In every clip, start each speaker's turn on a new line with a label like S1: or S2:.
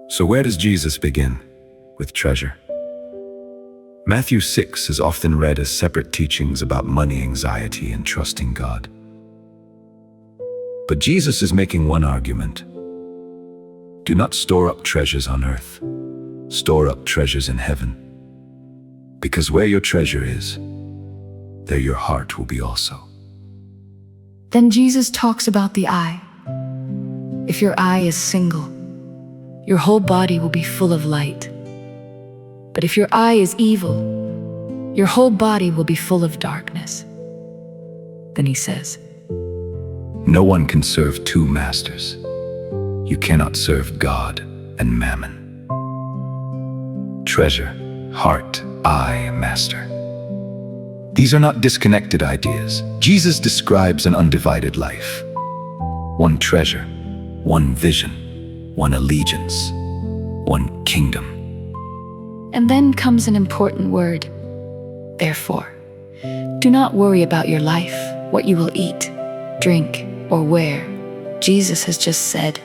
S1: So where does Jesus begin? With treasure. Matthew 6 is often read as separate teachings about money anxiety and trusting God. But Jesus is making one argument. Do not store up treasures on earth. Store up treasures in heaven. Because where your treasure is, there your heart will be also.
S2: Then Jesus talks about the eye. If your eye is single, your whole body will be full of light. But if your eye is evil, your whole body will be full of darkness. Then he says,
S1: No one can serve two masters. You cannot serve God and Mammon. Treasure, heart, eye, master. These are not disconnected ideas. Jesus describes an undivided life. One treasure, one vision, one allegiance, one kingdom.
S2: And then comes an important word. Therefore, do not worry about your life, what you will eat, drink, or wear. Jesus has just said,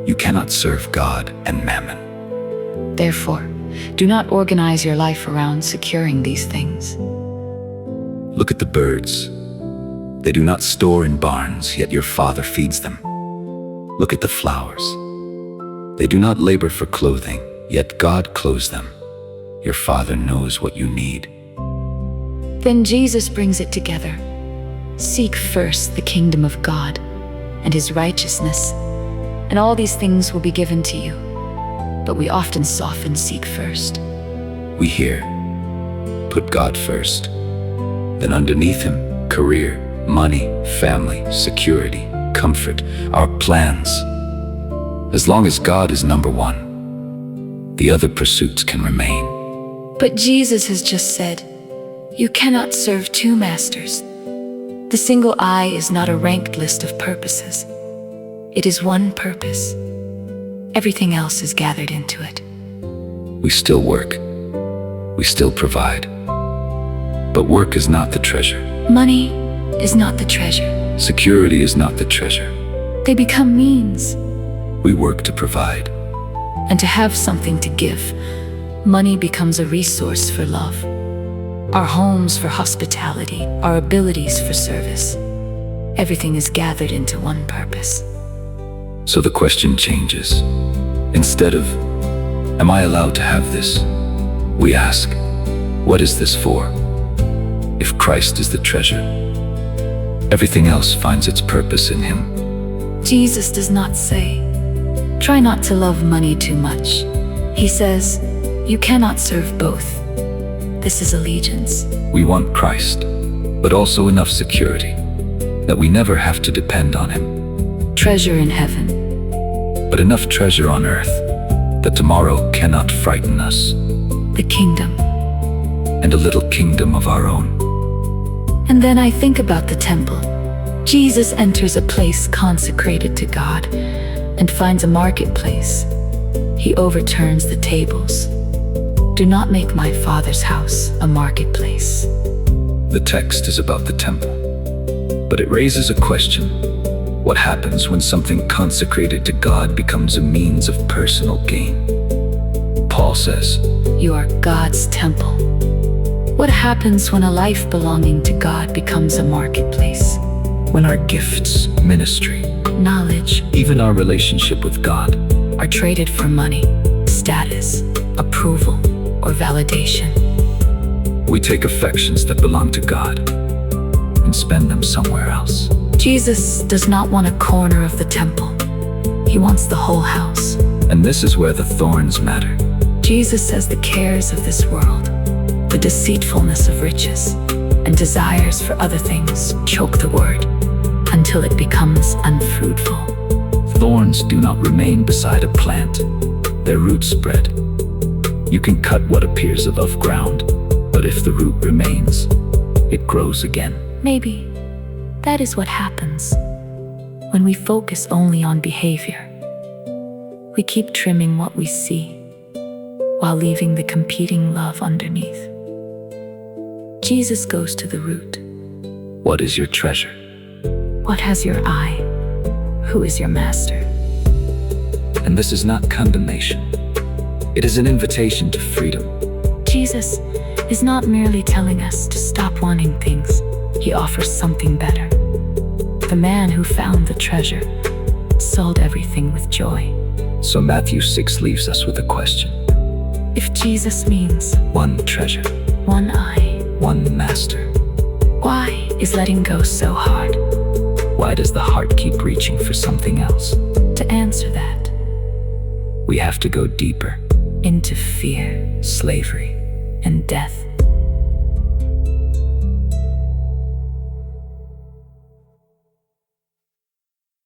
S1: You cannot serve God and Mammon.
S2: Therefore, do not organize your life around securing these things.
S1: Look at the birds. They do not store in barns, yet your Father feeds them. Look at the flowers. They do not labor for clothing, yet God clothes them. Your Father knows what you need.
S2: Then Jesus brings it together. Seek first the kingdom of God and his righteousness, and all these things will be given to you. But we often soften seek first.
S1: We hear, put God first. Then underneath him, career, money, family, security, comfort, our plans. As long as God is number one, the other pursuits can remain.
S2: But Jesus has just said, you cannot serve two masters. The single eye is not a ranked list of purposes. It is one purpose. Everything else is gathered into it.
S1: We still work. We still provide. But work is not the treasure.
S2: Money is not the treasure.
S1: Security is not the treasure.
S2: They become means.
S1: We work to provide.
S2: And to have something to give, money becomes a resource for love. Our homes for hospitality, our abilities for service. Everything is gathered into one purpose.
S1: So the question changes. Instead of, am I allowed to have this? We ask, what is this for? If Christ is the treasure, everything else finds its purpose in him.
S2: Jesus does not say, try not to love money too much. He says, you cannot serve both. This is allegiance.
S1: We want Christ, but also enough security that we never have to depend on him.
S2: Treasure in heaven.
S1: But enough treasure on earth that tomorrow cannot frighten us.
S2: The kingdom.
S1: And a little kingdom of our own.
S2: And then I think about the temple. Jesus enters a place consecrated to God and finds a marketplace. He overturns the tables. Do not make my Father's house a marketplace.
S1: The text is about the temple, but it raises a question. What happens when something consecrated to God becomes a means of personal gain? Paul says,
S2: you are God's temple. What happens when a life belonging to God becomes a marketplace?
S1: When our gifts, ministry,
S2: knowledge,
S1: even our relationship with God
S2: are traded for money, status, approval, or validation.
S1: We take affections that belong to God and spend them somewhere else.
S2: Jesus does not want a corner of the temple. He wants the whole house.
S1: And this is where the thorns matter.
S2: Jesus says the cares of this world, the deceitfulness of riches, and desires for other things choke the word until it becomes unfruitful.
S1: Thorns do not remain beside a plant. Their roots spread. You can cut what appears above ground, but if the root remains, it grows again.
S2: Maybe that is what happens when we focus only on behavior. We keep trimming what we see while leaving the competing love underneath. Jesus goes to the root.
S1: What is your treasure?
S2: What has your eye? Who is your master?
S1: And And this is not condemnation. It is an invitation to freedom.
S2: Jesus is not merely telling us to stop wanting things. He offers something better. The man who found the treasure sold everything with joy.
S1: So Matthew 6 leaves us with a question.
S2: If Jesus means
S1: One treasure,
S2: one eye,
S1: one master.
S2: why is letting go so hard?
S1: Why does the heart keep reaching for something else?
S2: To answer that,
S1: We have to go deeper.
S2: into fear
S1: Slavery,
S2: and death.